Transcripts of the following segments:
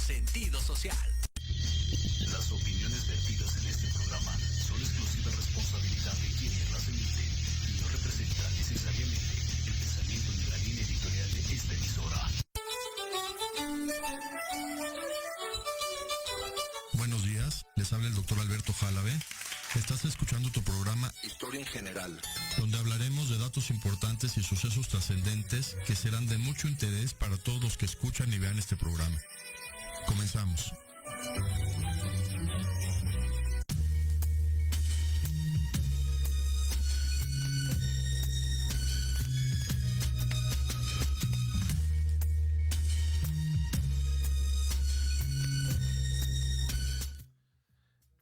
sentido social. Las opiniones vertidas en este programa son exclusiva responsabilidad de quienes las emiten y no representan necesariamente el pensamiento ni la línea editorial de esta emisora. Buenos días, les habla el doctor Alberto Jálave. Estás escuchando tu programa Historia en General, donde hablaremos de datos importantes y sucesos trascendentes que serán de mucho interés para todos los que escuchan y vean este programa. Comenzamos.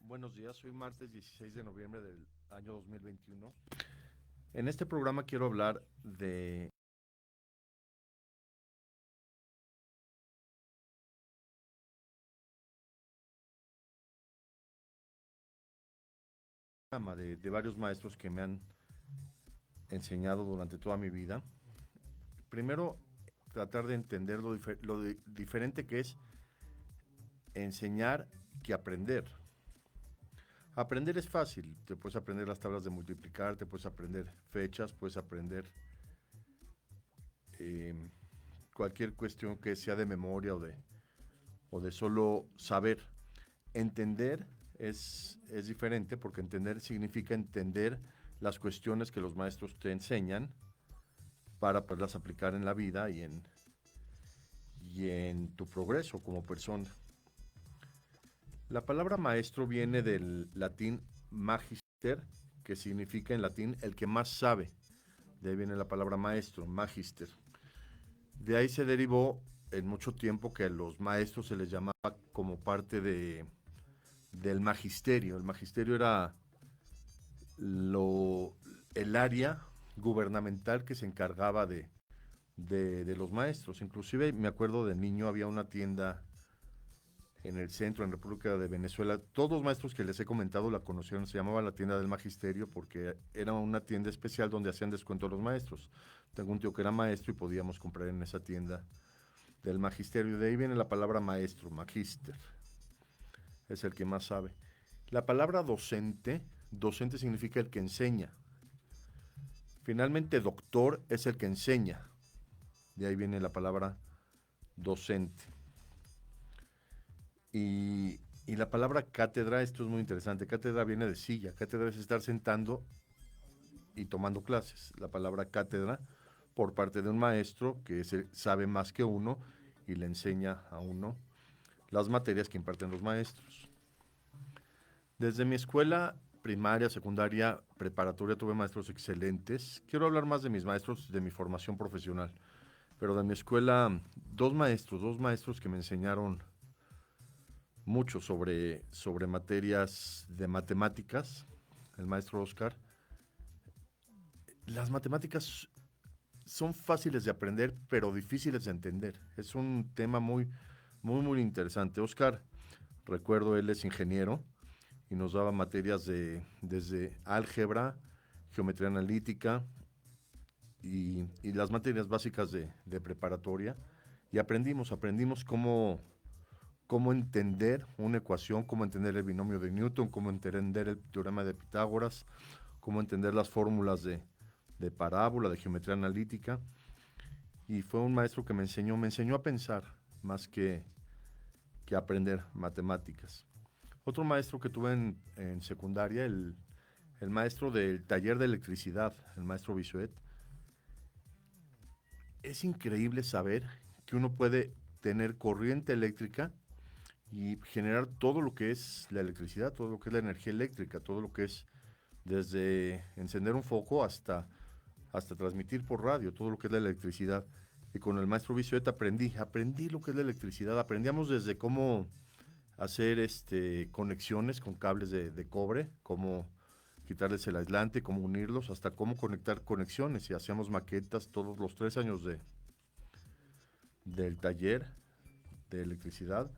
Buenos días, hoy martes 16 de noviembre del año 2021. En este programa quiero hablar de varios maestros que me han enseñado durante toda mi vida. Primero, tratar de entender lo diferente que es enseñar que aprender. Aprender es fácil, te puedes aprender las tablas de multiplicar, te puedes aprender fechas, puedes aprender cualquier cuestión que sea de memoria o de solo saber. Entender es diferente, porque entender significa entender las cuestiones que los maestros te enseñan para poderlas aplicar en la vida y en tu progreso como persona. La palabra maestro viene del latín magister, que significa en latín el que más sabe. De ahí viene la palabra maestro, magister. De ahí se derivó en mucho tiempo que a los maestros se les llamaba como parte del magisterio. El magisterio era el área gubernamental que se encargaba de los maestros. Inclusive me acuerdo de niño, había una tienda en el centro, en República de Venezuela. Todos los maestros que les he comentado la conocieron, se llamaba la tienda del magisterio porque era una tienda especial donde hacían descuento a los maestros. Tengo un tío que era maestro y podíamos comprar en esa tienda del magisterio. De ahí viene la palabra maestro, magister. Es el que más sabe. La palabra docente significa el que enseña. Finalmente, doctor es el que enseña. De ahí viene la palabra docente. Y la palabra cátedra, esto es muy interesante. Cátedra viene de silla. Cátedra es estar sentando y tomando clases. La palabra cátedra por parte de un maestro que sabe más que uno y le enseña a uno las materias que imparten los maestros. Desde mi escuela primaria, secundaria, preparatoria tuve maestros excelentes. Quiero hablar más de mis maestros, de mi formación profesional. Pero de mi escuela, dos maestros que me enseñaron mucho sobre materias de matemáticas. El maestro Oscar. Las matemáticas son fáciles de aprender, pero difíciles de entender. Es un tema muy, muy, muy interesante. Oscar, recuerdo, él es ingeniero y nos daba materias desde álgebra, geometría analítica y las materias básicas de preparatoria. Y aprendimos cómo entender una ecuación, cómo entender el binomio de Newton, cómo entender el teorema de Pitágoras, cómo entender las fórmulas de parábola, de geometría analítica. Y fue un maestro que me enseñó a pensar más que aprender matemáticas. Otro maestro que tuve en secundaria, el maestro del taller de electricidad, el maestro Bisuet. Es increíble saber que uno puede tener corriente eléctrica y generar todo lo que es la electricidad, todo lo que es la energía eléctrica, todo lo que es desde encender un foco hasta transmitir por radio, todo lo que es la electricidad. Y con el maestro Bisuet aprendí lo que es la electricidad. Aprendíamos desde cómo hacer conexiones con cables de cobre, cómo quitarles el aislante, cómo unirlos, hasta cómo conectar conexiones. Y hacíamos maquetas todos los 3 años del taller de electricidad.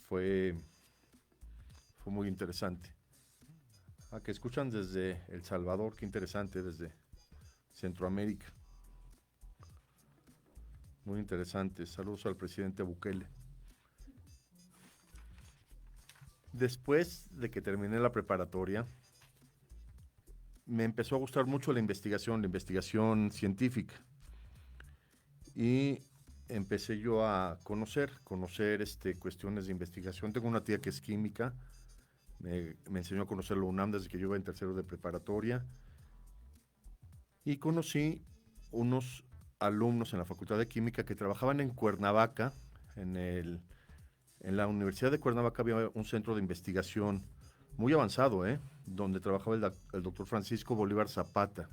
Fue muy interesante. Que escuchan desde El Salvador, qué interesante, desde Centroamérica. Muy interesante. Saludos al presidente Bukele. Después de que terminé la preparatoria, me empezó a gustar mucho la investigación científica. Y empecé yo a conocer cuestiones de investigación. Tengo una tía que es química, me enseñó a conocer la UNAM desde que yo iba en tercero de preparatoria. Y conocí unos alumnos en la Facultad de Química que trabajaban en Cuernavaca, en la Universidad de Cuernavaca había un centro de investigación muy avanzado, donde trabajaba el doctor Francisco Bolívar Zapata.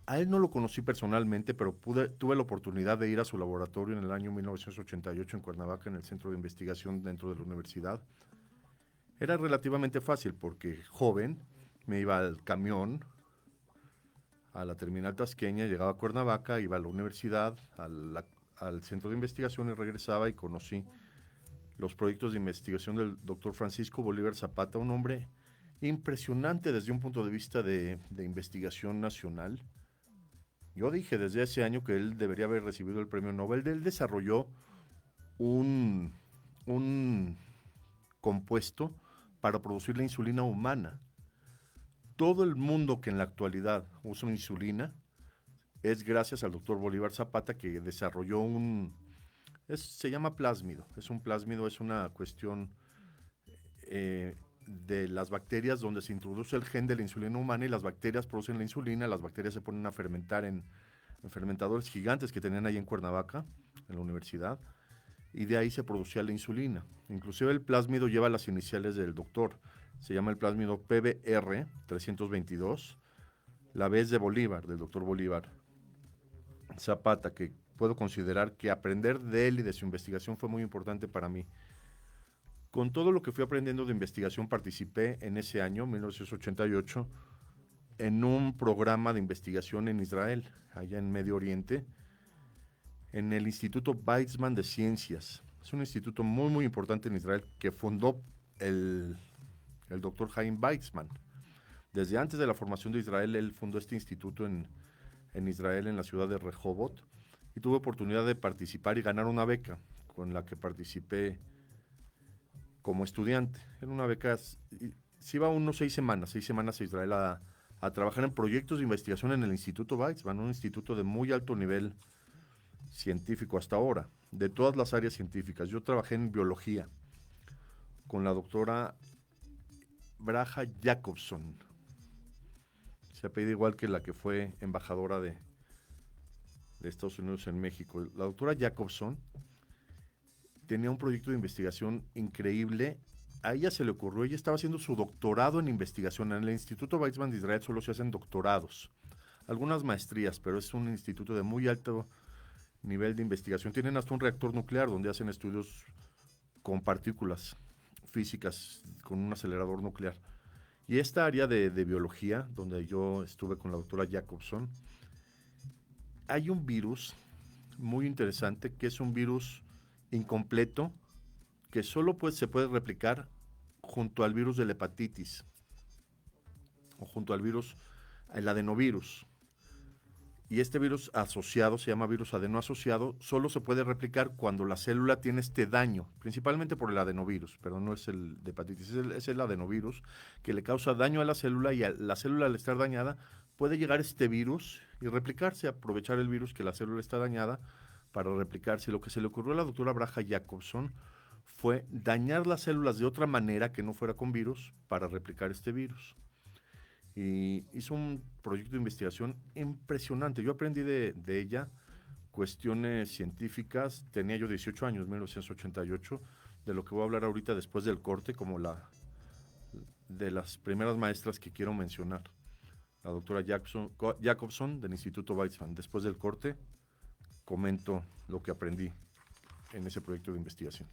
A él no lo conocí personalmente, pero tuve la oportunidad de ir a su laboratorio en el año 1988 en Cuernavaca, en el centro de investigación dentro de la universidad. Era relativamente fácil porque joven, me iba al camión, a la terminal tasqueña, llegaba a Cuernavaca, iba a la universidad, al centro de investigación y regresaba y conocí los proyectos de investigación del doctor Francisco Bolívar Zapata, un hombre impresionante desde un punto de vista de investigación nacional. Yo dije desde ese año que él debería haber recibido el premio Nobel. Él desarrolló un compuesto para producir la insulina humana. Todo el mundo que en la actualidad usa insulina es gracias al doctor Bolívar Zapata, que desarrolló se llama plásmido. Es un plásmido, es una cuestión de las bacterias donde se introduce el gen de la insulina humana y las bacterias producen la insulina. Las bacterias se ponen a fermentar en fermentadores gigantes que tenían ahí en Cuernavaca, en la universidad, y de ahí se producía la insulina. Inclusive el plásmido lleva las iniciales del doctor. Se llama el plásmido PBR 322. La B es de Bolívar, del doctor Bolívar Zapata, que puedo considerar que aprender de él y de su investigación fue muy importante para mí. Con todo lo que fui aprendiendo de investigación, participé en ese año, 1988, en un programa de investigación en Israel, allá en Medio Oriente, en el Instituto Weizmann de Ciencias. Es un instituto muy, muy importante en Israel que fundó el doctor Chaim Weizmann. Desde antes de la formación de Israel, él fundó este instituto en Israel, en la ciudad de Rehovot, y tuve oportunidad de participar y ganar una beca con la que participé como estudiante. Era una beca, se iba unos 6 semanas a Israel a trabajar en proyectos de investigación en el Instituto Weizmann, un instituto de muy alto nivel científico hasta ahora, de todas las áreas científicas. Yo trabajé en biología con la doctora Braha Jacobson. Se apellida igual que la que fue embajadora de Estados Unidos en México. La doctora Jacobson tenía un proyecto de investigación increíble. A ella se le ocurrió, ella estaba haciendo su doctorado en investigación. En el Instituto Weizmann de Israel solo se hacen doctorados, algunas maestrías, pero es un instituto de muy alto nivel de investigación. Tienen hasta un reactor nuclear donde hacen estudios con partículas físicas, con un acelerador nuclear. Y esta área de biología, donde yo estuve con la doctora Jacobson, hay un virus muy interesante que es un virus incompleto que solo se puede replicar junto al virus de la hepatitis o junto al virus, el adenovirus. Y este virus asociado, se llama virus adenoasociado, solo se puede replicar cuando la célula tiene este daño, principalmente por el adenovirus, pero no es el de hepatitis, es el adenovirus que le causa daño a la célula, y a la célula, al estar dañada, puede llegar este virus y replicarse, aprovechar el virus que la célula está dañada para replicarse. Lo que se le ocurrió a la doctora Braha Jacobson fue dañar las células de otra manera que no fuera con virus para replicar este virus. Y hizo un proyecto de investigación impresionante. Yo aprendí de ella cuestiones científicas. Tenía yo 18 años, 1988, de lo que voy a hablar ahorita después del corte, como de las primeras maestras que quiero mencionar. La doctora Jacobson del Instituto Weizmann. Después del corte comento lo que aprendí en ese proyecto de investigación.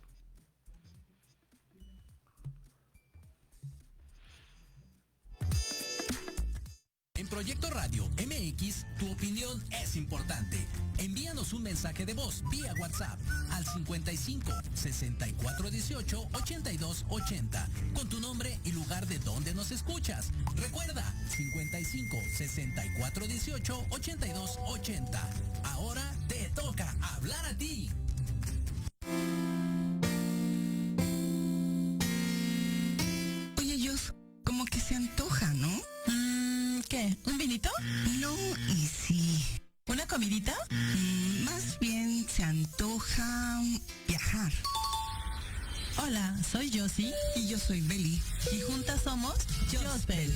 En Proyecto Radio MX, tu opinión es importante. Envíanos un mensaje de voz vía WhatsApp al 55 64 18 82 80 con tu nombre y lugar de donde nos escuchas. Recuerda, 55 64 18 82 80. Ahora te toca hablar a ti. Hola, soy Josie y yo soy Beli y juntas somos Jospel.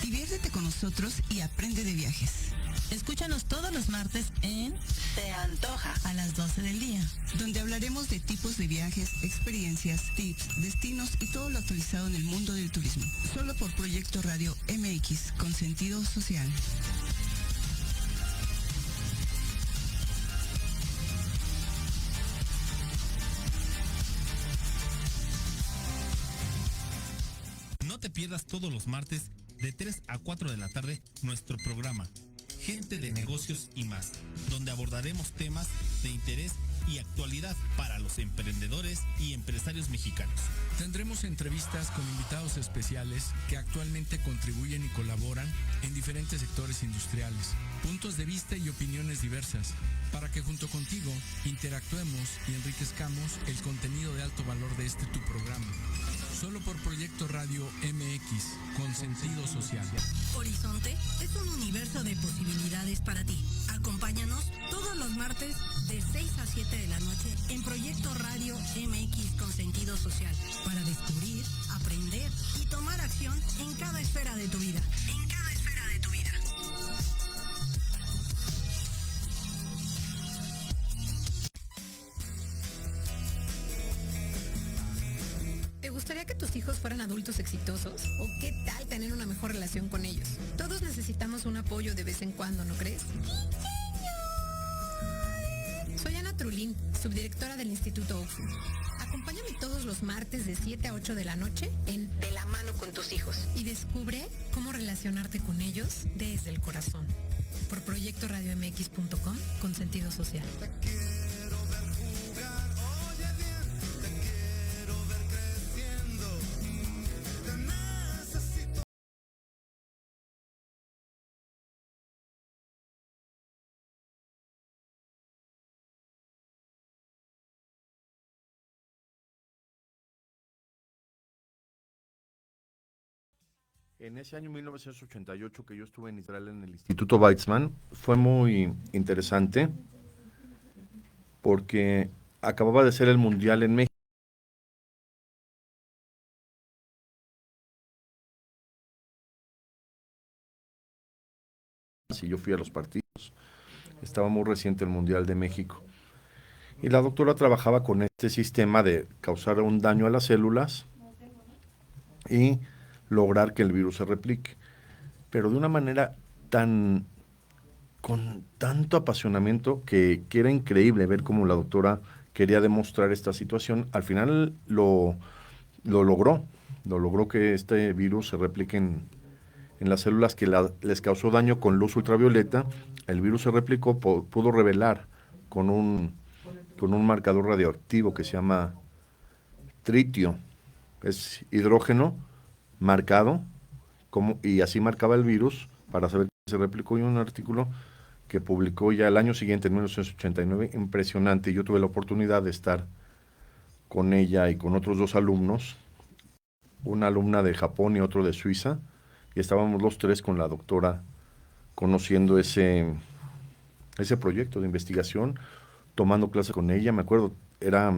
Diviértete con nosotros y aprende de viajes. Escúchanos todos los martes en Te Antoja a las 12 del día, donde hablaremos de tipos de viajes, experiencias, tips, destinos y todo lo actualizado en el mundo del turismo. Solo por Proyecto Radio MX con sentido social. No te pierdas todos los martes de 3 a 4 de la tarde nuestro programa Gente de Negocios y Más, donde abordaremos temas de interés y actualidad para los emprendedores y empresarios mexicanos. Tendremos entrevistas con invitados especiales que actualmente contribuyen y colaboran en diferentes sectores industriales, puntos de vista y opiniones diversas, para que junto contigo interactuemos y enriquezcamos el contenido de alto valor de tu programa. Solo por Proyecto Radio MX, con sentido social. Horizonte es un universo de posibilidades para ti. Acompáñanos todos los martes de 6 a 7 de la noche en Proyecto Radio MX con sentido social, para descubrir, aprender y tomar acción en cada esfera de tu vida. En cada esfera de tu vida. ¿Te gustaría que tus hijos fueran adultos exitosos? ¿O qué tal tener una mejor relación con ellos? Todos necesitamos un apoyo de vez en cuando, ¿no crees? Soy Ana Trulín, subdirectora del Instituto OXU. Acompáñame todos los martes de 7 a 8 de la noche en De la mano con tus hijos y descubre cómo relacionarte con ellos desde el corazón. Por proyectoradiomx.com con sentido social. En ese año 1988 que yo estuve en Israel en el Instituto Weizmann, fue muy interesante porque acababa de ser el Mundial en México. Y yo fui a los partidos. Estaba muy reciente el Mundial de México. Y la doctora trabajaba con este sistema de causar un daño a las células y lograr que el virus se replique, pero de una manera con tanto apasionamiento que era increíble ver cómo la doctora quería demostrar esta situación. Al final lo logró que este virus se replique en las células que les causó daño con luz ultravioleta. El virus se replicó, pudo revelar con un marcador radioactivo que se llama tritio, es hidrógeno marcado, y así marcaba el virus para saber que se replicó. Y un artículo que publicó ya el año siguiente, en 1989, impresionante. Yo tuve la oportunidad de estar con ella y con otros 2 alumnos, una alumna de Japón y otro de Suiza, y estábamos los 3 con la doctora conociendo ese proyecto de investigación, tomando clases con ella. Me acuerdo, era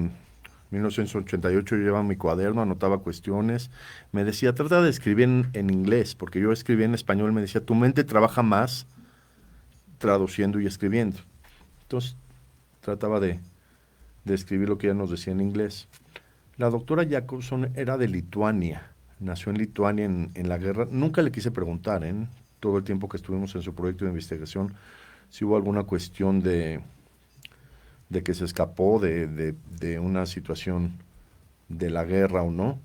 1988, yo llevaba mi cuaderno, anotaba cuestiones, me decía, trata de escribir en inglés, porque yo escribía en español. Me decía, tu mente trabaja más traduciendo y escribiendo. Entonces, trataba de escribir lo que ella nos decía en inglés. La doctora Jacobson era de Lituania, nació en Lituania en la guerra. Nunca le quise preguntar, todo el tiempo que estuvimos en su proyecto de investigación, si hubo alguna cuestión de que se escapó de una situación de la guerra o no,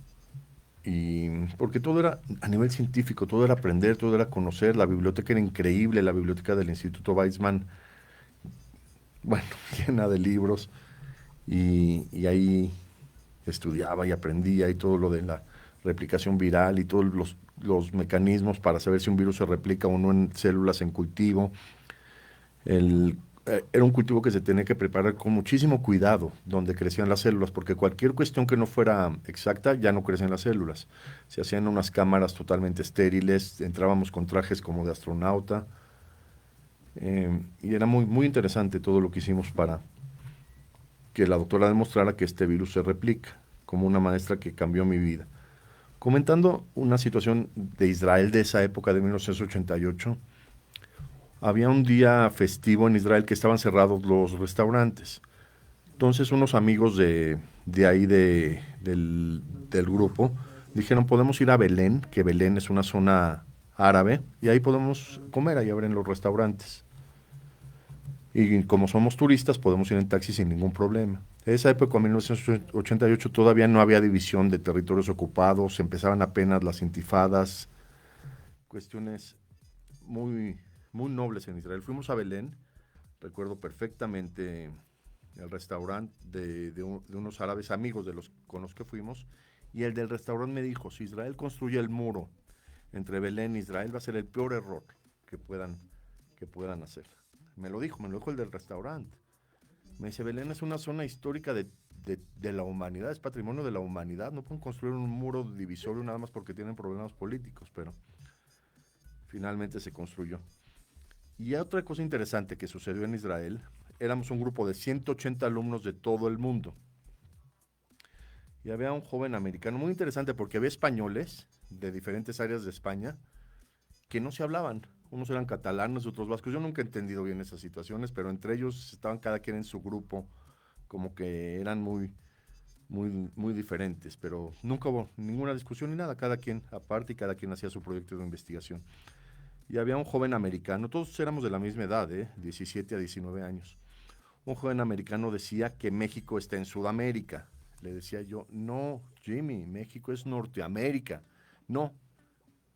y porque todo era a nivel científico, todo era aprender, todo era conocer. La biblioteca era increíble, la biblioteca del Instituto Weizmann, bueno, llena de libros, y ahí estudiaba y aprendía, y todo lo de la replicación viral y todos los mecanismos para saber si un virus se replica o no en células en cultivo. Era un cultivo que se tenía que preparar con muchísimo cuidado donde crecían las células, porque cualquier cuestión que no fuera exacta ya no crecían las células. Se hacían unas cámaras totalmente estériles, entrábamos con trajes como de astronauta, y era muy, muy interesante todo lo que hicimos para que la doctora demostrara que este virus se replica. como una maestra que cambió mi vida. Comentando una situación de Israel de esa época de 1988, había un día festivo en Israel que estaban cerrados los restaurantes. Entonces unos amigos de ahí del grupo dijeron, podemos ir a Belén, que Belén es una zona árabe, y ahí podemos comer, ahí abren los restaurantes. Y como somos turistas, podemos ir en taxi sin ningún problema. En esa época, en 1988, todavía no había división de territorios ocupados, empezaban apenas las intifadas, cuestiones muy, muy nobles en Israel. Fuimos a Belén, recuerdo perfectamente el restaurante de unos árabes amigos con los que fuimos, y el del restaurante me dijo, si Israel construye el muro entre Belén e Israel, va a ser el peor error que puedan hacer. Me lo dijo el del restaurante. Me dice, Belén es una zona histórica de la humanidad, es patrimonio de la humanidad, no pueden construir un muro divisorio nada más porque tienen problemas políticos, pero finalmente se construyó. Y otra cosa interesante que sucedió en Israel, éramos un grupo de 180 alumnos de todo el mundo. Y había un joven americano, muy interesante porque había españoles de diferentes áreas de España que no se hablaban. Unos eran catalanes, otros vascos. Yo nunca he entendido bien esas situaciones, pero entre ellos estaban cada quien en su grupo, como que eran muy, muy, muy diferentes. Pero nunca hubo ninguna discusión ni nada, cada quien aparte y cada quien hacía su proyecto de investigación. Y había un joven americano, todos éramos de la misma edad, 17 a 19 años. Un joven americano decía que México está en Sudamérica. Le decía yo, no, Jimmy, México es Norteamérica. No,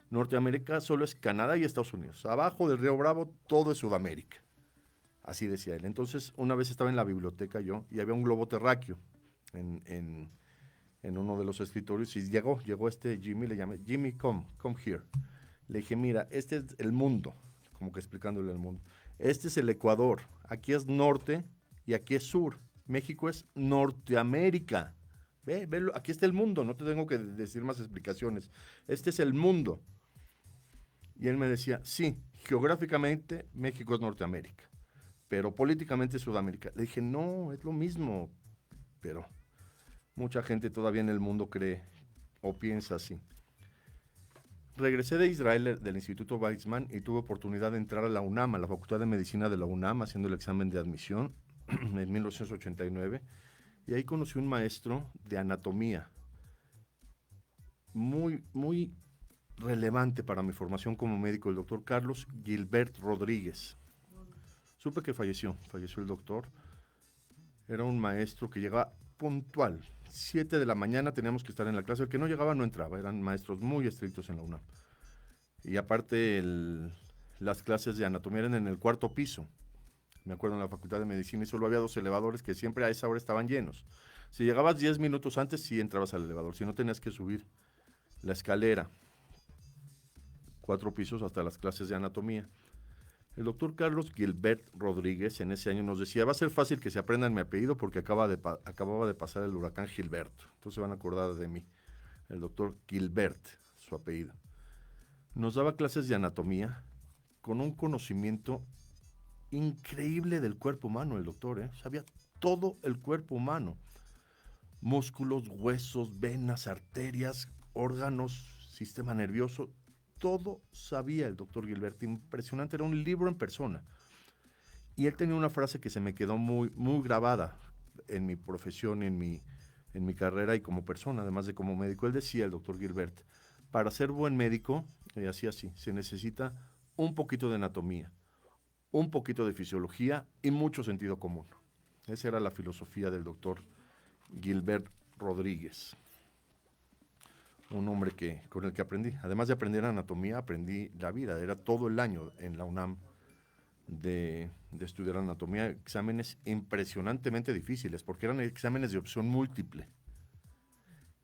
Norteamérica solo es Canadá y Estados Unidos. Abajo del Río Bravo todo es Sudamérica. Así decía él. Entonces, una vez estaba en la biblioteca yo y había un globo terráqueo en uno de los escritorios y llegó este Jimmy, le llamé, Jimmy, come here. Le dije, mira, este es el mundo, como que explicándole el mundo. Este es el Ecuador, aquí es norte y aquí es sur. México es Norteamérica. Ve, aquí está el mundo, no te tengo que decir más explicaciones. Este es el mundo. Y él me decía, sí, geográficamente México es Norteamérica, pero políticamente es Sudamérica. Le dije, no, es lo mismo, pero mucha gente todavía en el mundo cree o piensa así. Regresé de Israel, del Instituto Weizmann, y tuve oportunidad de entrar a la UNAM, a la Facultad de Medicina de la UNAM, haciendo el examen de admisión en 1989, y ahí conocí un maestro de anatomía, muy, muy relevante para mi formación como médico, el doctor Carlos Gilbert Rodríguez. Supe que falleció el doctor. Era un maestro que llegaba puntual, 7 de la mañana teníamos que estar en la clase, el que no llegaba no entraba, eran maestros muy estrictos en la UNAM. Y aparte las clases de anatomía eran en el 4º piso, me acuerdo en la Facultad de Medicina, y solo había 2 elevadores que siempre a esa hora estaban llenos. Si llegabas 10 minutos antes, sí entrabas al elevador, si no tenías que subir la escalera, 4 pisos hasta las clases de anatomía. El doctor Carlos Gilbert Rodríguez en ese año nos decía, va a ser fácil que se aprendan mi apellido porque acababa de pasar el huracán Gilberto. Entonces van a acordar de mí. El doctor Gilbert, su apellido. Nos daba clases de anatomía con un conocimiento increíble del cuerpo humano, el doctor, sabía todo el cuerpo humano. Músculos, huesos, venas, arterias, órganos, sistema nervioso, todo sabía el doctor Gilbert, impresionante, era un libro en persona. Y él tenía una frase que se me quedó muy, muy grabada en mi profesión, en mi carrera y como persona, además de como médico. Él decía, el doctor Gilbert, para ser buen médico, y así, se necesita un poquito de anatomía, un poquito de fisiología y mucho sentido común. Esa era la filosofía del doctor Gilbert Rodríguez. Un hombre con el que aprendí. Además de aprender anatomía, aprendí la vida. Era todo el año en la UNAM de estudiar anatomía. Exámenes impresionantemente difíciles, porque eran exámenes de opción múltiple.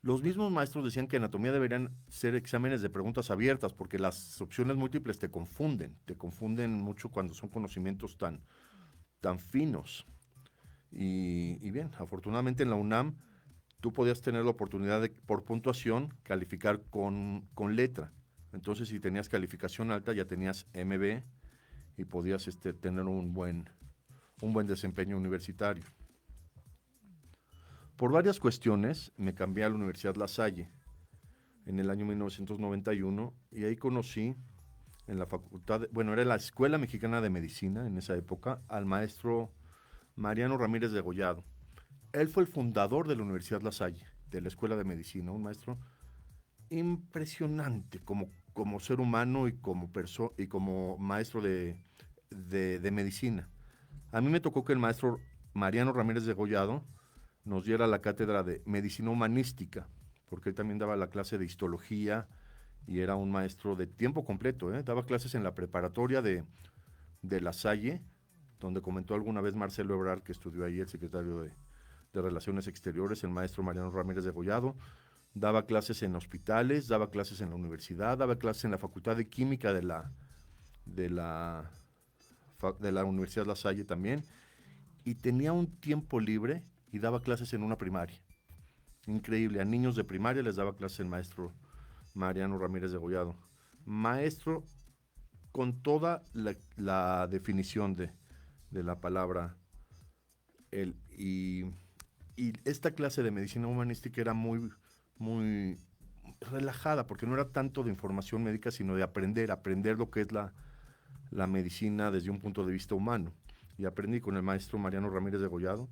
Los mismos maestros decían que anatomía deberían ser exámenes de preguntas abiertas, porque las opciones múltiples te confunden mucho cuando son conocimientos tan finos. Y bien, afortunadamente en la UNAM tú podías tener la oportunidad de, por puntuación, calificar con letra. Entonces, si tenías calificación alta, ya tenías MB y podías tener un buen desempeño universitario. Por varias cuestiones me cambié a la Universidad La Salle en el año 1991 y ahí conocí en la facultad, era la Escuela Mexicana de Medicina en esa época, al maestro Mariano Ramírez de Gollado. Él fue el fundador de la Universidad La Salle, de la Escuela de Medicina, un maestro impresionante como ser humano y como maestro de medicina. A mí me tocó que el maestro Mariano Ramírez de Gollado nos diera la cátedra de Medicina Humanística, porque él también daba la clase de Histología y era un maestro de tiempo completo, daba clases en la preparatoria de La Salle, donde comentó alguna vez Marcelo Ebrard, que estudió ahí, el secretario de Relaciones Exteriores, el maestro Mariano Ramírez de Gollado, daba clases en hospitales, daba clases en la universidad, daba clases en la Facultad de Química de la Universidad La Salle también, y tenía un tiempo libre y daba clases en una primaria. Increíble, a niños de primaria les daba clases el maestro Mariano Ramírez de Gollado. Maestro con toda la definición de la palabra. Y esta clase de medicina humanística era muy, muy relajada, porque no era tanto de información médica, sino de aprender lo que es la medicina desde un punto de vista humano. Y aprendí con el maestro Mariano Ramírez de Gollado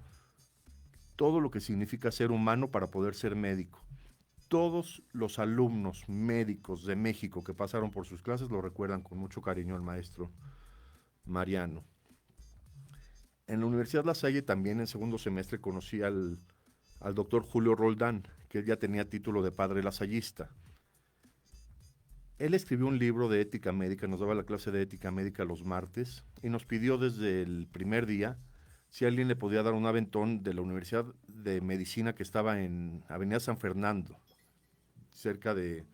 todo lo que significa ser humano para poder ser médico. Todos los alumnos médicos de México que pasaron por sus clases lo recuerdan con mucho cariño al maestro Mariano. En la Universidad La Salle también en segundo semestre conocí al doctor Julio Roldán, que él ya tenía título de padre lasallista. Él escribió un libro de ética médica, nos daba la clase de ética médica los martes y nos pidió desde el primer día si alguien le podía dar un aventón de la Universidad de Medicina que estaba en Avenida San Fernando, cerca de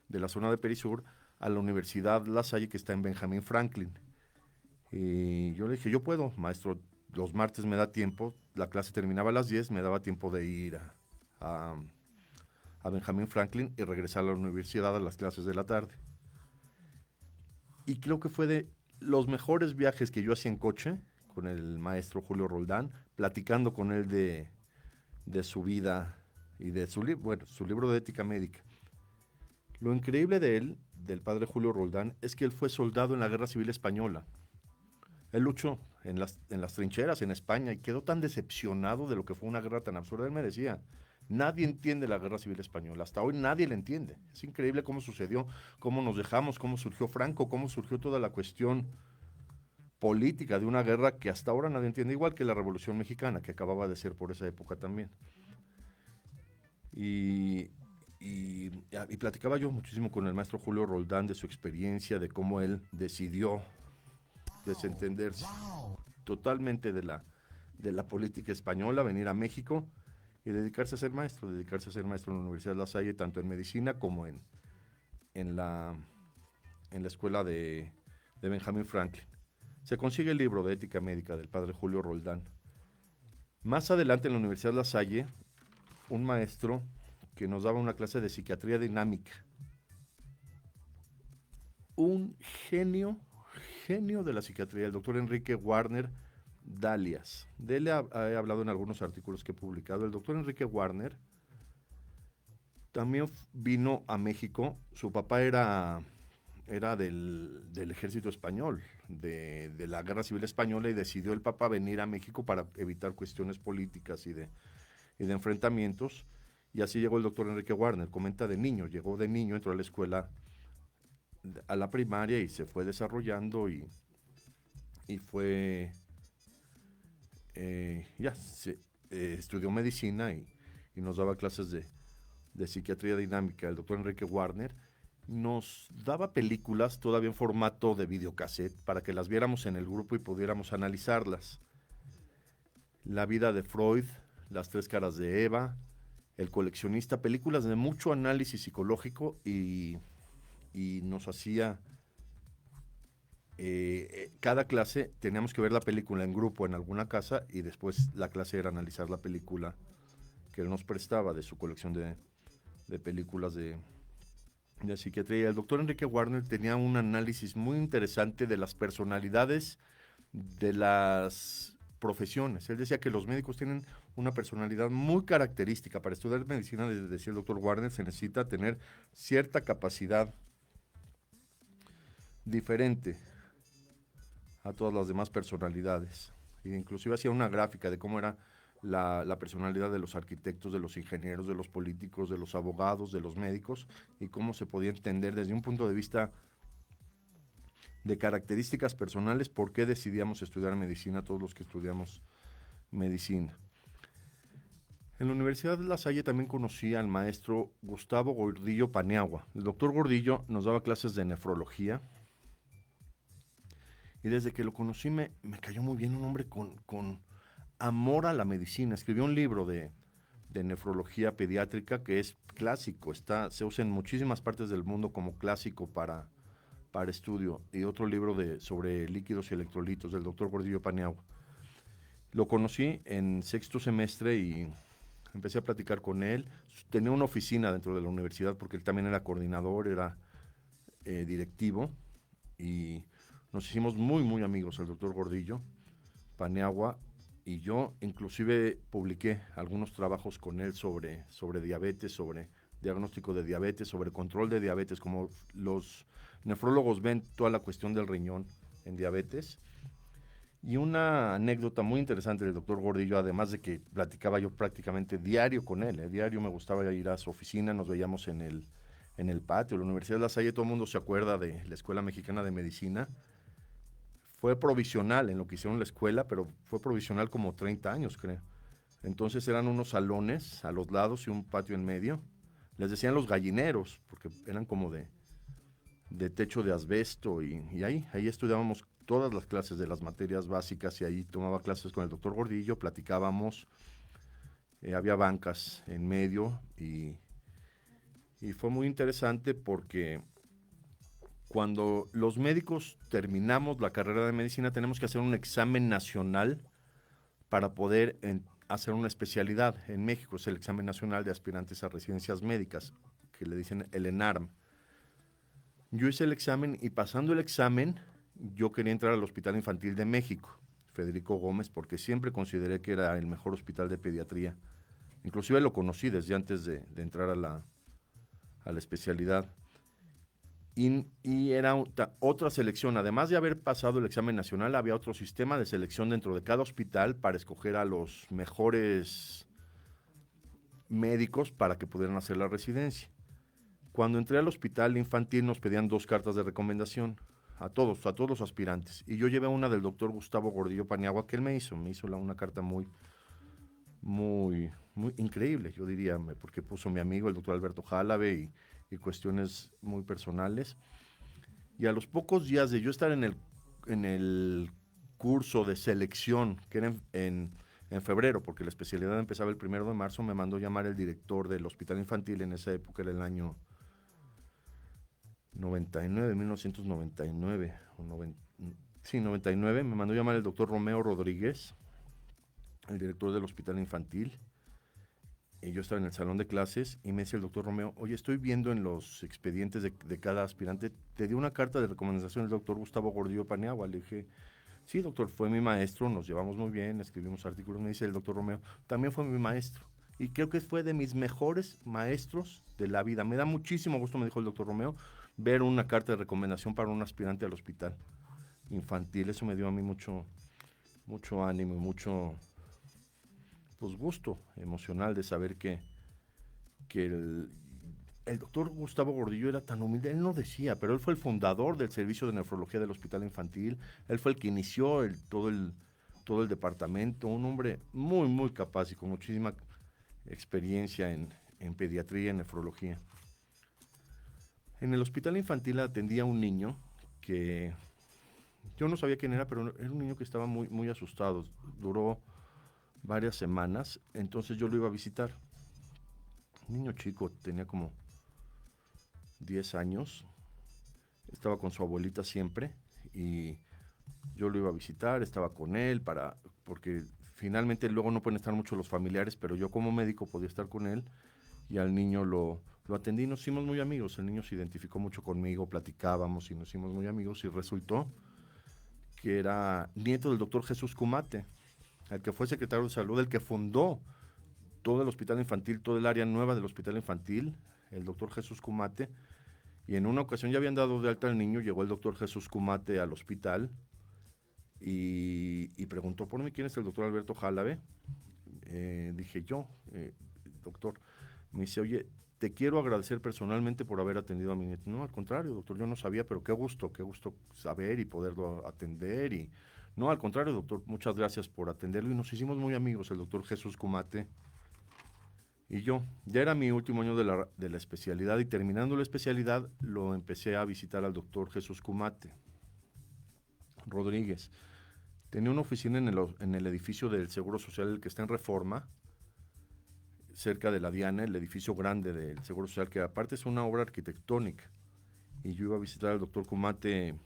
la zona de Perisur, a la Universidad La Salle que está en Benjamín Franklin. Y yo le dije, yo puedo, maestro, los martes me da tiempo, la clase terminaba a las 10, me daba tiempo de ir a Benjamín Franklin y regresar a la universidad a las clases de la tarde. Y creo que fue de los mejores viajes que yo hacía en coche con el maestro Julio Roldán, platicando con él de su vida y de su libro de ética médica. Lo increíble de él, del padre Julio Roldán, es que él fue soldado en la Guerra Civil Española. Él luchó en las trincheras en España y quedó tan decepcionado de lo que fue una guerra tan absurda. Él me decía, nadie entiende la Guerra Civil Española, hasta hoy nadie la entiende. Es increíble cómo sucedió, cómo nos dejamos, cómo surgió Franco, cómo surgió toda la cuestión política de una guerra que hasta ahora nadie entiende, igual que la Revolución Mexicana, que acababa de ser por esa época también. Y platicaba yo muchísimo con el maestro Julio Roldán de su experiencia, de cómo él decidió desentenderse totalmente de la política española, venir a México y dedicarse a ser maestro en la Universidad La Salle, tanto en medicina como en la escuela de Benjamín Franklin. Se consigue el libro de ética médica del padre Julio Roldán. Más adelante en la Universidad La Salle, un maestro que nos daba una clase de psiquiatría dinámica. Un genio de la psiquiatría, el doctor Enrique Warner Dalias. De él he hablado en algunos artículos que he publicado. El doctor Enrique Warner también vino a México. Su papá era del ejército español, de la Guerra Civil Española, y decidió el papá venir a México para evitar cuestiones políticas y de enfrentamientos. Y así llegó el doctor Enrique Warner. Comenta llegó de niño, entró a la escuela, a la primaria, y se fue desarrollando y fue, estudió medicina y nos daba clases de psiquiatría dinámica. El doctor Enrique Warner nos daba películas todavía en formato de videocassette para que las viéramos en el grupo y pudiéramos analizarlas. La vida de Freud, Las tres caras de Eva, El coleccionista, películas de mucho análisis psicológico, y nos hacía, cada clase teníamos que ver la película en grupo en alguna casa, y después la clase era analizar la película que él nos prestaba de su colección de películas de psiquiatría. El doctor Enrique Warner tenía un análisis muy interesante de las personalidades de las profesiones. Él decía que los médicos tienen una personalidad muy característica. Para estudiar medicina, decía el doctor Warner, se necesita tener cierta capacidad diferente a todas las demás personalidades. E inclusive hacía una gráfica de cómo era la personalidad de los arquitectos, de los ingenieros, de los políticos, de los abogados, de los médicos, y cómo se podía entender desde un punto de vista de características personales por qué decidíamos estudiar medicina todos los que estudiamos medicina. En la Universidad de La Salle también conocí al maestro Gustavo Gordillo Paniagua. El doctor Gordillo nos daba clases de nefrología, y desde que lo conocí me cayó muy bien, un hombre con amor a la medicina. Escribió un libro de nefrología pediátrica que es clásico, se usa en muchísimas partes del mundo como clásico para estudio, y otro libro sobre líquidos y electrolitos del doctor Gordillo Paniagua. Lo conocí en sexto semestre y empecé a platicar con él. Tenía una oficina dentro de la universidad porque él también era coordinador, era directivo, y nos hicimos muy, muy amigos, el doctor Gordillo Paniagua y yo. Inclusive publiqué algunos trabajos con él sobre diabetes, sobre diagnóstico de diabetes, sobre control de diabetes, como los nefrólogos ven toda la cuestión del riñón en diabetes. Y una anécdota muy interesante del doctor Gordillo, además de que platicaba yo prácticamente diario con él, diario me gustaba ir a su oficina, nos veíamos en el patio. La Universidad de La Salle, todo el mundo se acuerda de la Escuela Mexicana de Medicina. Fue provisional en lo que hicieron la escuela, pero fue provisional como 30 años, creo. Entonces eran unos salones a los lados y un patio en medio. Les decían los gallineros, porque eran como de techo de asbesto, y ahí estudiábamos todas las clases de las materias básicas, y ahí tomaba clases con el doctor Gordillo, platicábamos, había bancas en medio, y fue muy interesante porque cuando los médicos terminamos la carrera de medicina tenemos que hacer un examen nacional para poder hacer una especialidad. En México es el examen nacional de aspirantes a residencias médicas, que le dicen el ENARM. Yo hice el examen, y pasando el examen yo quería entrar al Hospital Infantil de México, Federico Gómez, porque siempre consideré que era el mejor hospital de pediatría. Inclusive lo conocí desde antes de entrar a la especialidad. Y era otra selección. Además de haber pasado el examen nacional, había otro sistema de selección dentro de cada hospital para escoger a los mejores médicos para que pudieran hacer la residencia. Cuando entré al hospital infantil nos pedían 2 cartas de recomendación a todos los aspirantes. Y yo llevé una del doctor Gustavo Gordillo Paniagua que él me hizo una carta muy, muy, muy increíble, yo diría, porque puso mi amigo, el doctor Alberto Jálave, y cuestiones muy personales. Y a los pocos días de yo estar en el curso de selección, que era en febrero, porque la especialidad empezaba el 1 de marzo, me mandó llamar el director del hospital infantil. En esa época era el año 1999, 99, me mandó llamar el doctor Romeo Rodríguez, el director del hospital infantil. Y yo estaba en el salón de clases y me dice el doctor Romeo: oye, estoy viendo en los expedientes de cada aspirante, te dio una carta de recomendación el doctor Gustavo Gordillo Paniagua. Le dije: sí, doctor, fue mi maestro, nos llevamos muy bien, escribimos artículos. Me dice el doctor Romeo: también fue mi maestro, y creo que fue de mis mejores maestros de la vida. Me da muchísimo gusto, me dijo el doctor Romeo, ver una carta de recomendación para un aspirante al hospital infantil. Eso me dio a mí mucho ánimo y mucho gusto emocional de saber que el doctor Gustavo Gordillo era tan humilde. Él no decía, pero él fue el fundador del servicio de nefrología del hospital infantil. Él fue el que inició todo el departamento. Un hombre muy, muy capaz y con muchísima experiencia en pediatría y nefrología. En el hospital infantil atendía a un niño que yo no sabía quién era, pero era un niño que estaba muy, muy asustado. Duró varias semanas, entonces yo lo iba a visitar. Un niño chico, tenía como 10 años, estaba con su abuelita siempre, y yo lo iba a visitar, estaba con él, porque finalmente luego no pueden estar mucho los familiares, pero yo como médico podía estar con él, y al niño lo atendí, nos hicimos muy amigos. El niño se identificó mucho conmigo, platicábamos y nos hicimos muy amigos, y resultó que era nieto del doctor Jesús Cumate, el que fue secretario de Salud, el que fundó todo el hospital infantil, todo el área nueva del hospital infantil, el doctor Jesús Cumate, y en una ocasión ya habían dado de alta al niño, llegó el doctor Jesús Cumate al hospital y preguntó por mí, ¿quién es el doctor Alberto Jálave? Dije yo, doctor, me dice, oye, te quiero agradecer personalmente por haber atendido a mi nieto. No, al contrario, doctor, yo no sabía, pero qué gusto saber y poderlo atender. Y no, al contrario, doctor, muchas gracias por atenderlo. Y nos hicimos muy amigos, el doctor Jesús Cumate y yo. Ya era mi último año de la especialidad y terminando la especialidad lo empecé a visitar al doctor Jesús Cumate Rodríguez. Tenía una oficina en el edificio del Seguro Social, el que está en Reforma, cerca de la Diana, el edificio grande del Seguro Social, que aparte es una obra arquitectónica. Y yo iba a visitar al doctor Cumate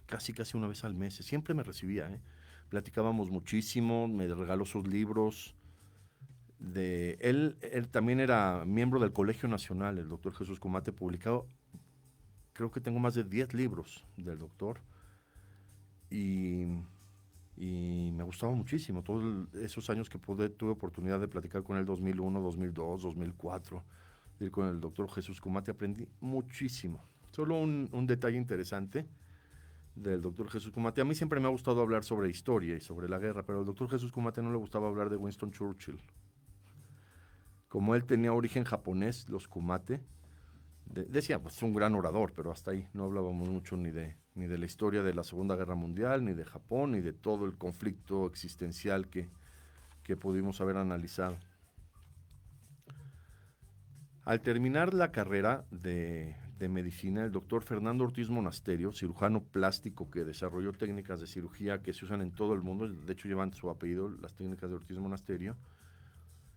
casi una vez al mes. Siempre me recibía, platicábamos muchísimo, me regaló sus libros. Él también era miembro del Colegio Nacional, el doctor Jesús Cumate, publicado, creo que tengo más de 10 libros del doctor. Y me gustaba muchísimo. Todos esos años que tuve oportunidad de platicar con él, 2001, 2002, 2004, ir con el doctor Jesús Cumate, aprendí muchísimo. Solo un detalle interesante del doctor Jesús Cumate. A mí siempre me ha gustado hablar sobre historia y sobre la guerra, pero al doctor Jesús Cumate no le gustaba hablar de Winston Churchill. Como él tenía origen japonés, los Cumate, decía, pues es un gran orador, pero hasta ahí no hablábamos mucho ni de la historia de la Segunda Guerra Mundial, ni de Japón, ni de todo el conflicto existencial que pudimos haber analizado. Al terminar la carrera de medicina, el doctor Fernando Ortiz Monasterio, cirujano plástico que desarrolló técnicas de cirugía que se usan en todo el mundo, de hecho llevan su apellido, las técnicas de Ortiz Monasterio,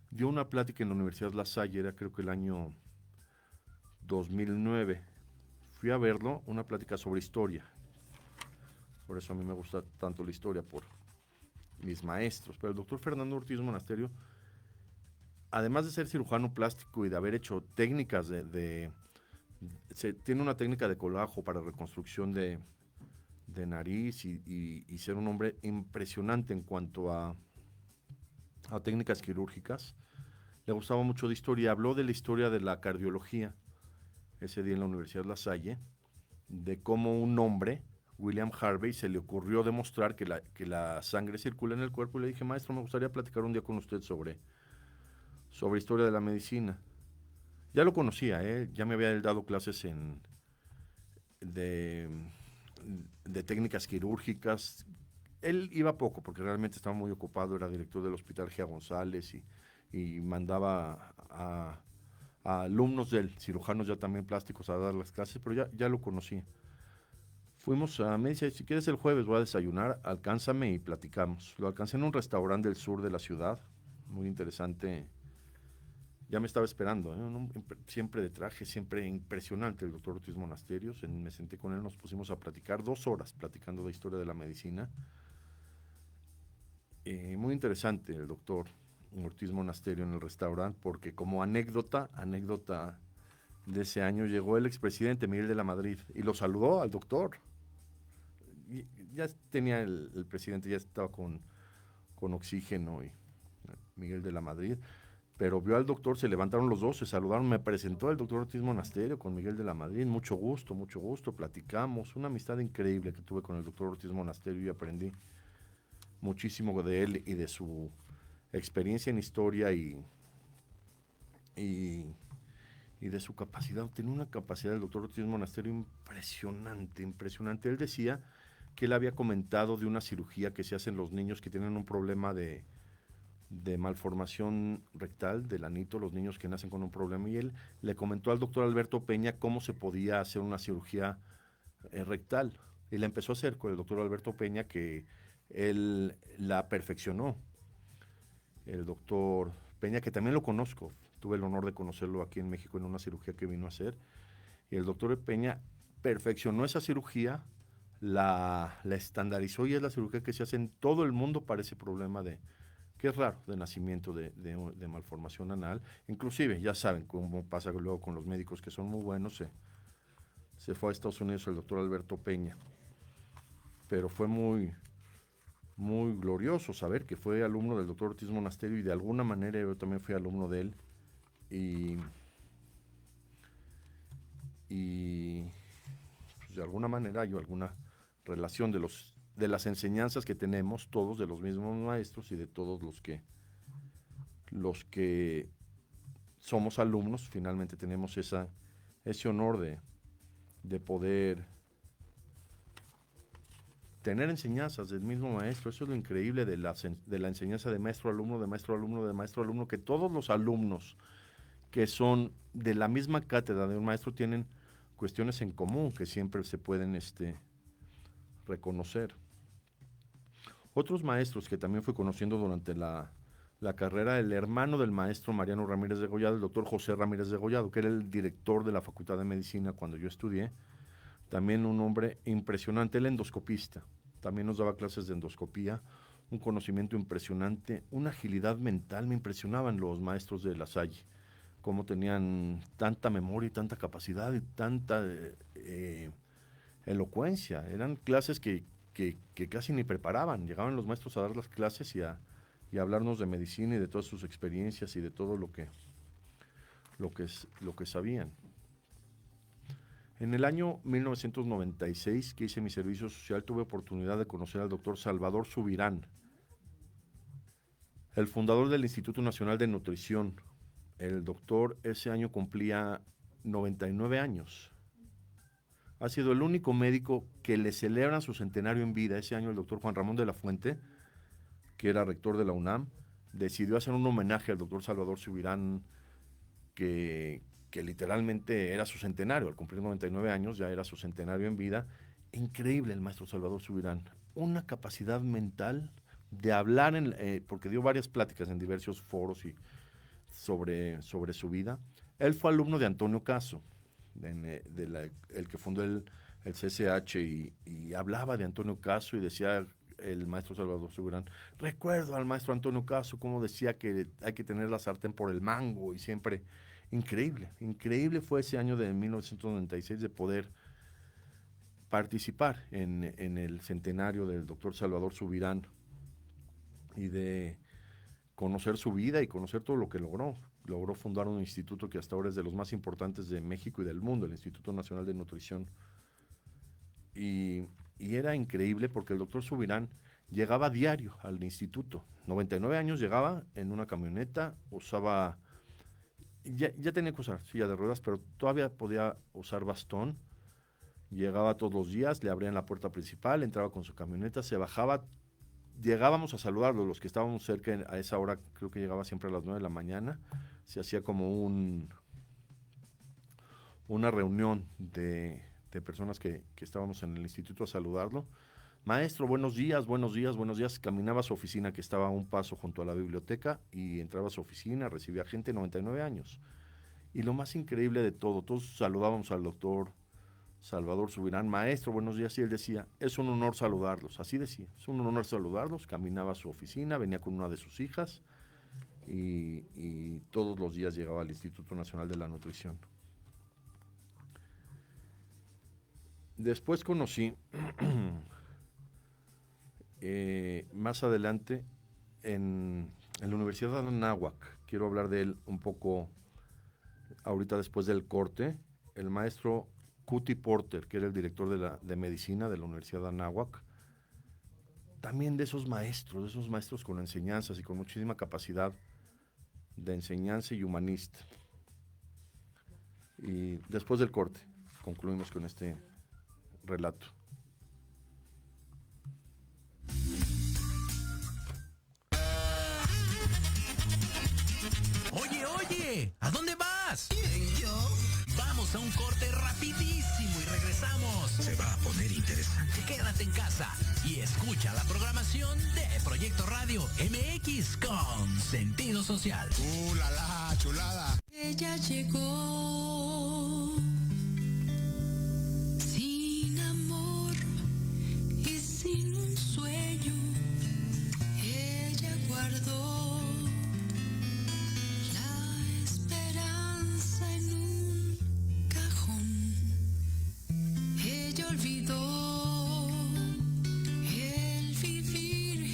dio una plática en la Universidad La Salle, era creo que el año 2009. Fui a verlo, una plática sobre historia. Por eso a mí me gusta tanto la historia, por mis maestros. Pero el doctor Fernando Ortiz Monasterio, además de ser cirujano plástico y de haber hecho técnicas tiene una técnica de colajo para reconstrucción de nariz y ser un hombre impresionante en cuanto a técnicas quirúrgicas. Le gustaba mucho de historia. Habló de la historia de la cardiología ese día en la Universidad La Salle, de cómo un hombre, William Harvey, se le ocurrió demostrar que la sangre circula en el cuerpo, y le dije, maestro, me gustaría platicar un día con usted sobre historia de la medicina. Ya lo conocía, ya me había dado clases de técnicas quirúrgicas. Él iba poco porque realmente estaba muy ocupado, era director del Hospital Gia González y mandaba a alumnos de él, cirujanos ya también plásticos, a dar las clases, pero ya lo conocí. Me dice, si quieres el jueves voy a desayunar, alcánzame y platicamos. Lo alcancé en un restaurante del sur de la ciudad, muy interesante. Ya me estaba esperando, siempre de traje, siempre impresionante el doctor Ortiz Monasterios. Me senté con él, nos pusimos a platicar 2 horas platicando de historia de la medicina. Muy interesante el doctor Ortiz Monasterio en el restaurante, porque como anécdota de ese año, llegó el expresidente Miguel de la Madrid y lo saludó al doctor. Y ya tenía el presidente, ya estaba con oxígeno, y Miguel de la Madrid, pero vio al doctor, se levantaron los dos, se saludaron, me presentó el doctor Ortiz Monasterio con Miguel de la Madrid, mucho gusto, platicamos, una amistad increíble que tuve con el doctor Ortiz Monasterio y aprendí muchísimo de él y de su experiencia en historia y de su capacidad. Tiene una capacidad el doctor Ortiz Monasterio impresionante. Él decía que él había comentado de una cirugía que se hace en los niños que tienen un problema de malformación rectal, del anito, los niños que nacen con un problema, y él le comentó al doctor Alberto Peña cómo se podía hacer una cirugía rectal, y la empezó a hacer con el doctor Alberto Peña, que él la perfeccionó. El doctor Peña, que también lo conozco, tuve el honor de conocerlo aquí en México en una cirugía que vino a hacer, y el doctor Peña perfeccionó esa cirugía, la estandarizó, y es la cirugía que se hace en todo el mundo para ese problema que es raro, de nacimiento de malformación anal. Inclusive, ya saben cómo pasa luego con los médicos que son muy buenos, se fue a Estados Unidos el doctor Alberto Peña, pero fue muy muy glorioso saber que fue alumno del doctor Ortiz Monasterio y de alguna manera yo también fui alumno de él y pues, de alguna manera hay alguna relación de las enseñanzas que tenemos todos, de los mismos maestros y de todos los que somos alumnos, finalmente tenemos ese honor de poder tener enseñanzas del mismo maestro. Eso es lo increíble de la enseñanza de maestro-alumno, de maestro-alumno, de maestro-alumno, que todos los alumnos que son de la misma cátedra de un maestro tienen cuestiones en común que siempre se pueden reconocer. Otros maestros que también fui conociendo durante la carrera, el hermano del maestro Mariano Ramírez de Gollado, el doctor José Ramírez de Gollado, que era el director de la Facultad de Medicina cuando yo estudié, también un hombre impresionante, el endoscopista, también nos daba clases de endoscopía, un conocimiento impresionante, una agilidad mental, me impresionaban los maestros de La Salle, cómo tenían tanta memoria y tanta capacidad y tanta elocuencia. Eran clases que casi ni preparaban, llegaban los maestros a dar las clases y a hablarnos de medicina y de todas sus experiencias y de todo lo que sabían. En el año 1996, que hice mi servicio social, tuve oportunidad de conocer al doctor Salvador Subirán, el fundador del Instituto Nacional de Nutrición. El doctor ese año cumplía 99 años. Ha sido el único médico que le celebran su centenario en vida. Ese año el doctor Juan Ramón de la Fuente, que era rector de la UNAM, decidió hacer un homenaje al doctor Salvador Subirán, que literalmente era su centenario. Al cumplir 99 años ya era su centenario en vida. Increíble el maestro Salvador Subirán. Una capacidad mental de hablar, porque dio varias pláticas en diversos foros y sobre su vida. Él fue alumno de Antonio Caso, el que fundó el CCH, y hablaba de Antonio Caso y decía el maestro Salvador Subirán, recuerdo al maestro Antonio Caso cómo decía que hay que tener la sartén por el mango, y siempre, increíble fue ese año de 1996 de poder participar en el centenario del doctor Salvador Subirán y de conocer su vida y conocer todo lo que logró. Logró fundar un instituto que hasta ahora es de los más importantes de México y del mundo, el Instituto Nacional de Nutrición. Y era increíble porque el doctor Subirán llegaba diario al instituto. 99 años, llegaba en una camioneta, usaba, ya tenía que usar silla de ruedas, pero todavía podía usar bastón. Llegaba todos los días, le abrían la puerta principal, entraba con su camioneta, se bajaba. Llegábamos a saludarlo, los que estábamos cerca a esa hora, creo que llegaba siempre a las 9 de la mañana, se hacía como una reunión de personas que estábamos en el instituto a saludarlo. Maestro, buenos días, caminaba a su oficina que estaba a un paso junto a la biblioteca y entraba a su oficina, recibía gente, 99 años. Y lo más increíble de todo, todos saludábamos al doctor Salvador Subirán, maestro, buenos días, y él decía, es un honor saludarlos, así decía, es un honor saludarlos. Caminaba a su oficina, venía con una de sus hijas y todos los días llegaba al Instituto Nacional de la Nutrición. Después conocí, más adelante, en la Universidad de Anáhuac, quiero hablar de él un poco ahorita después del corte, el maestro Cuti Porter, que era el director de medicina de la Universidad de Anáhuac, también de esos maestros con enseñanzas y con muchísima capacidad de enseñanza y humanista. Y después del corte, concluimos con este relato. Oye, ¿a dónde vas? ¿Yo? Vamos a un corte rapidísimo y regresamos. Se va a poner interesante. Quédate en casa y escucha la programación de Proyecto Radio MX con sentido social. La chulada! Ella llegó sin amor y sin un sueño. Ella guardó la esperanza en un cajón. Ella olvidó el vivir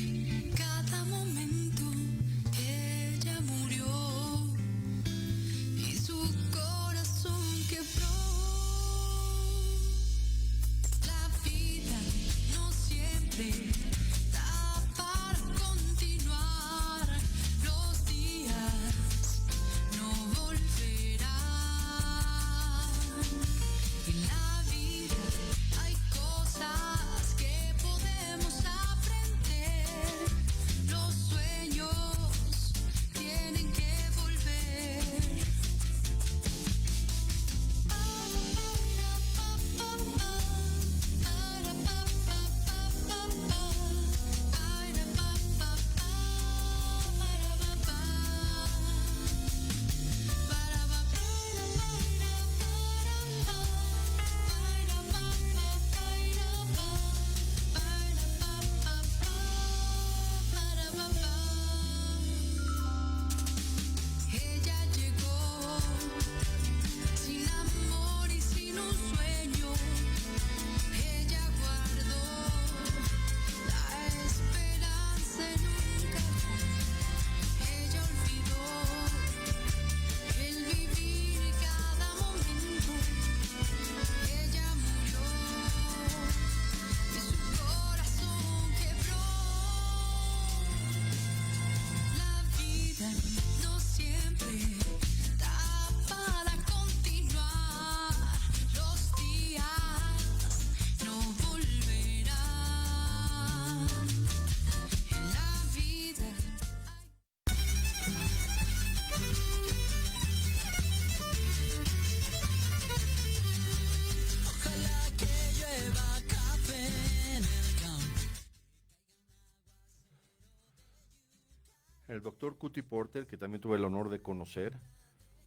el doctor Cuti Porter, que también tuve el honor de conocer,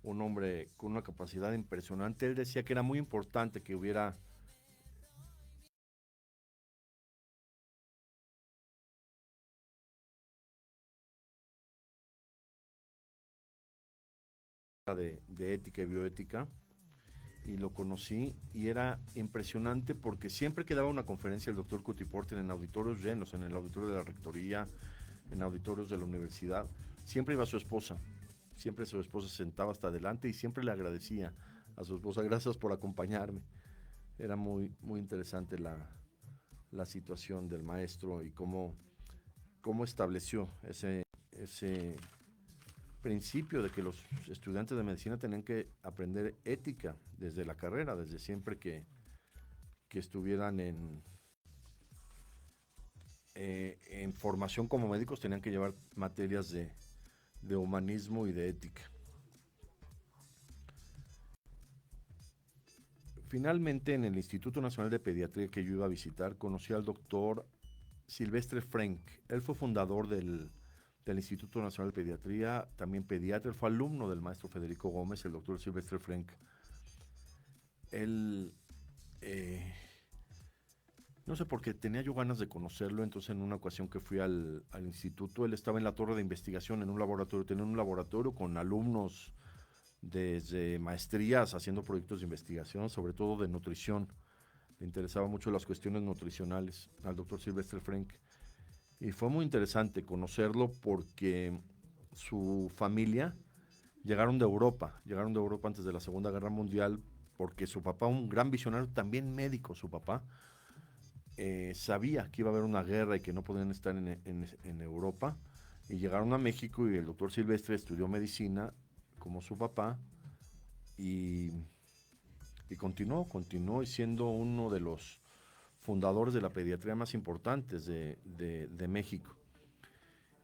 un hombre con una capacidad impresionante. Él decía que era muy importante que hubiera de ética y bioética, y lo conocí y era impresionante porque siempre que daba una conferencia el doctor Cuti Porter en auditorios llenos, en el auditorio de la rectoría, en auditorios de la universidad, siempre iba su esposa. Siempre su esposa se sentaba hasta adelante y siempre le agradecía a su esposa, gracias por acompañarme. Era muy, muy interesante la situación del maestro y cómo estableció ese principio de que los estudiantes de medicina tenían que aprender ética desde la carrera, desde siempre que estuvieran en formación como médicos, tenían que llevar materias de humanismo y de ética. Finalmente, en el Instituto Nacional de Pediatría que yo iba a visitar, conocí al doctor Silvestre Frenk. Él fue fundador del Instituto Nacional de Pediatría, también pediatra. Él fue alumno del maestro Federico Gómez, el doctor Silvestre Frenk. Él, no sé por qué tenía yo ganas de conocerlo, entonces en una ocasión que fui al instituto, él estaba en la torre de investigación, en un laboratorio, tenía un laboratorio con alumnos desde maestrías haciendo proyectos de investigación, sobre todo de nutrición. Le interesaban mucho las cuestiones nutricionales al doctor Silvestre Frenk. Y fue muy interesante conocerlo porque su familia llegaron de Europa antes de la Segunda Guerra Mundial, porque su papá, un gran visionario, también médico, su papá, sabía que iba a haber una guerra y que no podían estar en Europa, y llegaron a México y el doctor Silvestre estudió medicina como su papá y continuó siendo uno de los fundadores de la pediatría más importantes de México.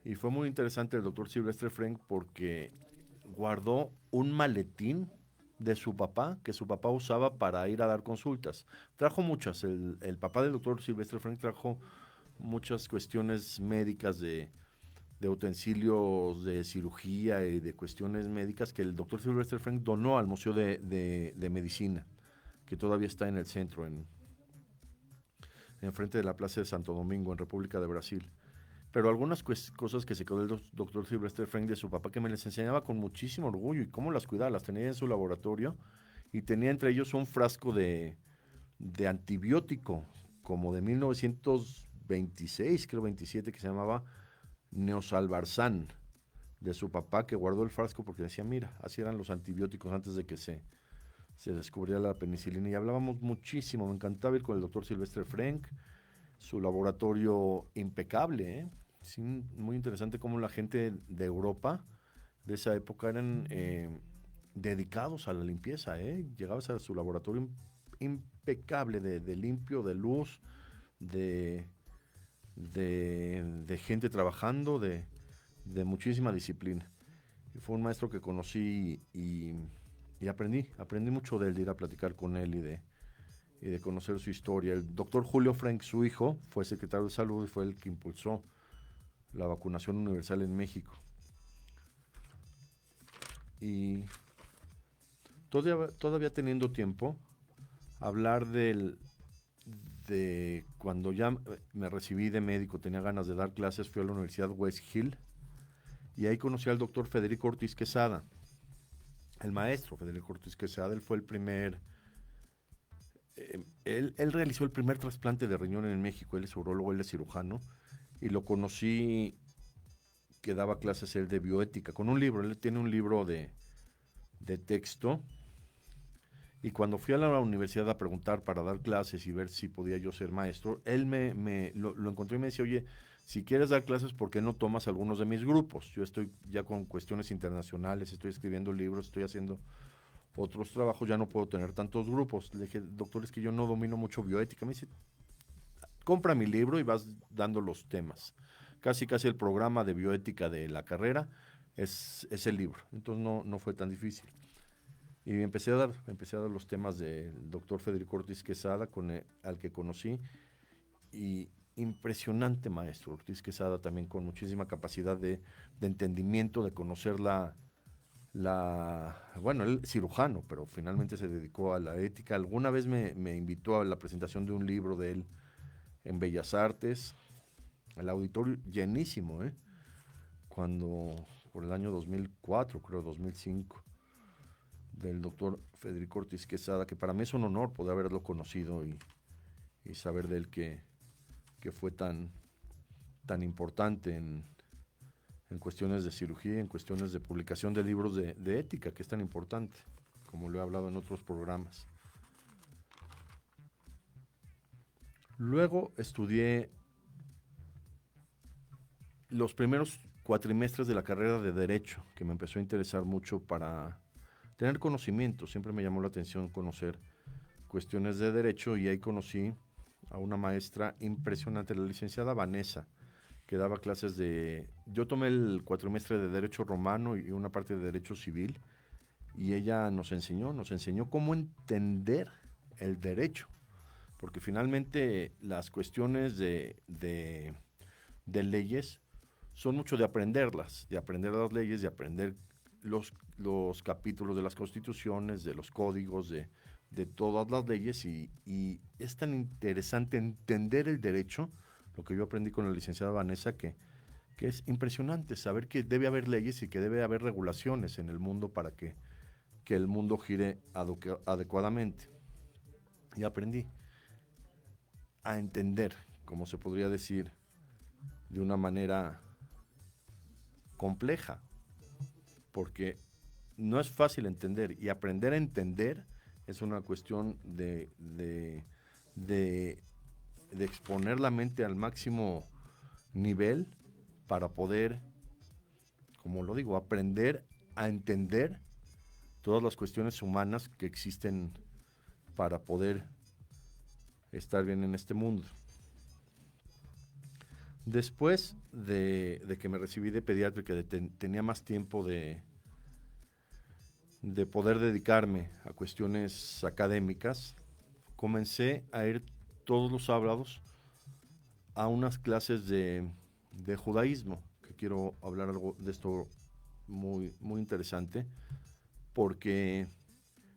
Y fue muy interesante el doctor Silvestre Frenk porque guardó un maletín de su papá, que su papá usaba para ir a dar consultas. Trajo muchas, el papá del doctor Silvestre Frenk trajo muchas cuestiones médicas de utensilios de cirugía y de cuestiones médicas que el doctor Silvestre Frenk donó al Museo de Medicina, que todavía está en el centro, en frente de la Plaza de Santo Domingo, en República de Brasil. Pero algunas cosas que se quedó el doctor Silvestre Frenk de su papá, que me les enseñaba con muchísimo orgullo, y cómo las cuidaba, las tenía en su laboratorio, y tenía entre ellos un frasco de antibiótico, como de 1926, creo 27, que se llamaba Neosalvarsan, de su papá, que guardó el frasco porque decía, mira, así eran los antibióticos antes de que se descubriera la penicilina. Y hablábamos muchísimo, me encantaba ir con el doctor Silvestre Frenk, su laboratorio impecable, ¿eh? Sí, muy interesante cómo la gente de Europa de esa época eran dedicados a la limpieza, ¿eh? Llegabas a su laboratorio impecable, de limpio, de luz, de gente trabajando, de muchísima disciplina. Y fue un maestro que conocí y aprendí mucho de él, de ir a platicar con él y de conocer su historia. El doctor Julio Frenk, su hijo, fue secretario de Salud y fue el que impulsó la vacunación universal en México. Y todavía teniendo tiempo, hablar de cuando ya me recibí de médico, tenía ganas de dar clases, fui a la Universidad West Hill y ahí conocí al doctor Federico Ortiz Quesada, el maestro Federico Ortiz Quesada. Él fue el primer, él realizó el primer trasplante de riñón en México. Él es urólogo, él es cirujano, y lo conocí que daba clases él de bioética con un libro. Él tiene un libro de texto, y cuando fui a la universidad a preguntar para dar clases y ver si podía yo ser maestro, él lo encontré y me decía, oye, si quieres dar clases, ¿por qué no tomas algunos de mis grupos? Yo estoy ya con cuestiones internacionales, estoy escribiendo libros, estoy haciendo otros trabajos, ya no puedo tener tantos grupos. Le dije, doctor, es que yo no domino mucho bioética. Me dice, compra mi libro y vas dando los temas. Casi el programa de bioética de la carrera es el libro. Entonces no fue tan difícil. Y empecé a dar los temas del doctor Federico Ortiz Quesada, al que conocí, y impresionante maestro, Ortiz Quesada, también con muchísima capacidad de entendimiento, de conocer bueno, él es cirujano, pero finalmente se dedicó a la ética. Alguna vez me invitó a la presentación de un libro de él en Bellas Artes, el auditorio llenísimo, cuando, por el año 2004, creo, 2005, del doctor Federico Ortiz Quesada, que para mí es un honor poder haberlo conocido y saber de él que fue tan importante en cuestiones de cirugía, en cuestiones de publicación de libros de ética, que es tan importante, como lo he hablado en otros programas. Luego estudié los primeros cuatrimestres de la carrera de Derecho, que me empezó a interesar mucho para tener conocimiento. Siempre me llamó la atención conocer cuestiones de Derecho, y ahí conocí a una maestra impresionante, la licenciada Vanessa, que daba clases yo tomé el cuatrimestre de Derecho Romano y una parte de Derecho Civil, y ella nos enseñó cómo entender el derecho, porque finalmente las cuestiones de leyes son mucho de aprender las leyes, de aprender los capítulos de las constituciones, de los códigos, de todas las leyes, y es tan interesante entender el derecho, lo que yo aprendí con la licenciada Vanessa, que es impresionante saber que debe haber leyes y que debe haber regulaciones en el mundo para que el mundo gire adecuadamente. Y aprendí a entender, como se podría decir, de una manera compleja, porque no es fácil entender, y aprender a entender es una cuestión de exponer la mente al máximo nivel para poder, como lo digo, aprender a entender todas las cuestiones humanas que existen para poder estar bien en este mundo. Después de que me recibí de pediátrica, tenía más tiempo de poder dedicarme a cuestiones académicas, comencé a ir todos los sábados a unas clases de judaísmo, que quiero hablar algo de esto muy, muy interesante, porque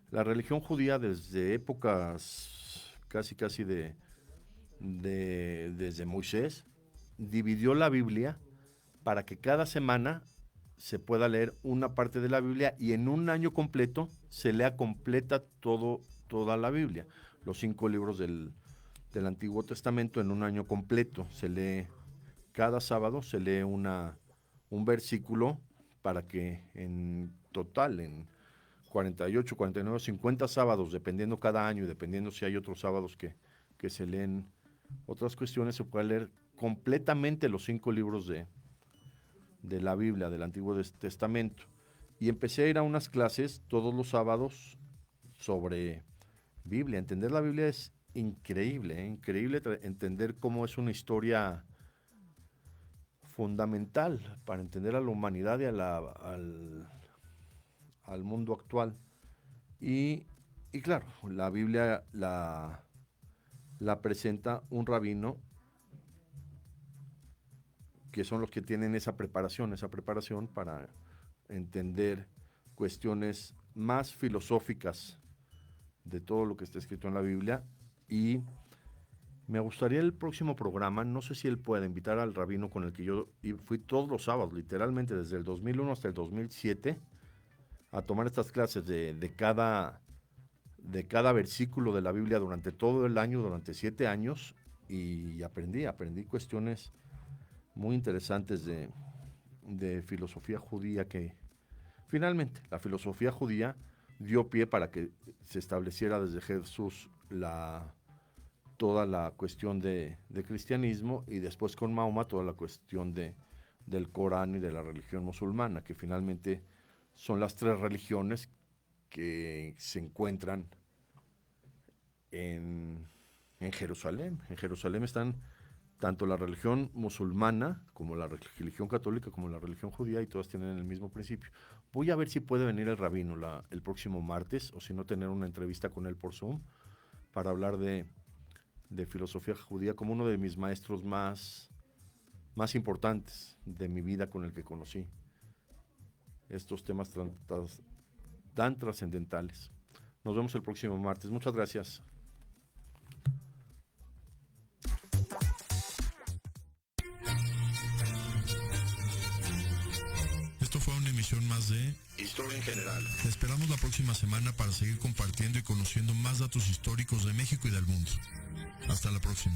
la religión judía, desde épocas casi desde Moisés, dividió la Biblia para que cada semana se pueda leer una parte de la Biblia, y en un año completo se lea completa toda la Biblia. Los 5 libros del Antiguo Testamento en un año completo. Se lee cada sábado, se lee un versículo, para que en total, en 48, 49, 50 sábados, dependiendo cada año y dependiendo si hay otros sábados que se leen otras cuestiones, se puede leer completamente los 5 libros de la Biblia, del Antiguo Testamento. Y empecé a ir a unas clases todos los sábados sobre Biblia. Entender la Biblia es increíble, increíble entender cómo es una historia fundamental para entender a la humanidad y al mundo actual. Y claro, la Biblia la presenta un rabino, que son los que tienen esa preparación para entender cuestiones más filosóficas de todo lo que está escrito en la Biblia. Y me gustaría el próximo programa, no sé si él puede, invitar al rabino con el que yo fui todos los sábados, literalmente desde el 2001 hasta el 2007, a tomar estas clases de cada versículo de la Biblia durante todo el año, durante 7 años, y aprendí cuestiones muy interesantes de filosofía judía, que finalmente la filosofía judía dio pie para que se estableciera desde Jesús toda la cuestión de cristianismo, y después con Mahoma toda la cuestión del Corán y de la religión musulmana, que finalmente son las 3 religiones que se encuentran en Jerusalén. En Jerusalén están tanto la religión musulmana como la religión católica como la religión judía, y todas tienen el mismo principio. Voy a ver si puede venir el rabino el próximo martes, o si no, tener una entrevista con él por Zoom para hablar de de filosofía judía como uno de mis maestros más importantes de mi vida, con el que conocí estos temas tan trascendentales. Nos vemos el próximo martes. Muchas gracias. Esto fue una emisión más de Historia en General. Te esperamos la próxima semana para seguir compartiendo y conociendo más datos históricos de México y del mundo. Hasta la próxima.